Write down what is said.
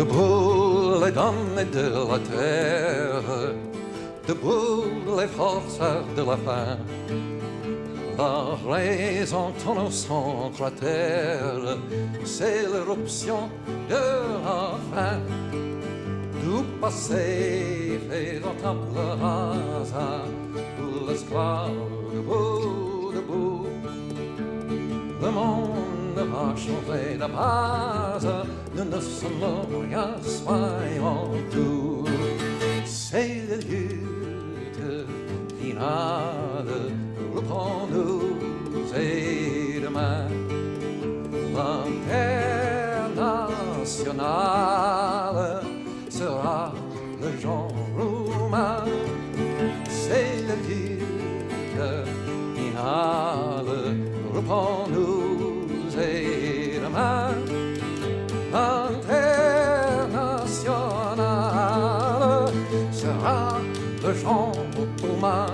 Debout les dames de la terre, debout les forces de la faim. La raison tourne son cratère, c'est l'éruption de la faim. Du passé fait en table rasa, pour l'esclave debout, debout. Le monde va changer de base, nous ne sommes rien, soyons tout. C'est la lutte finale, reprends-nous et demain. L'international sera le genre roumain. C'est la lutte finale, reprends-nous et demain. L'international sera le genre roumain.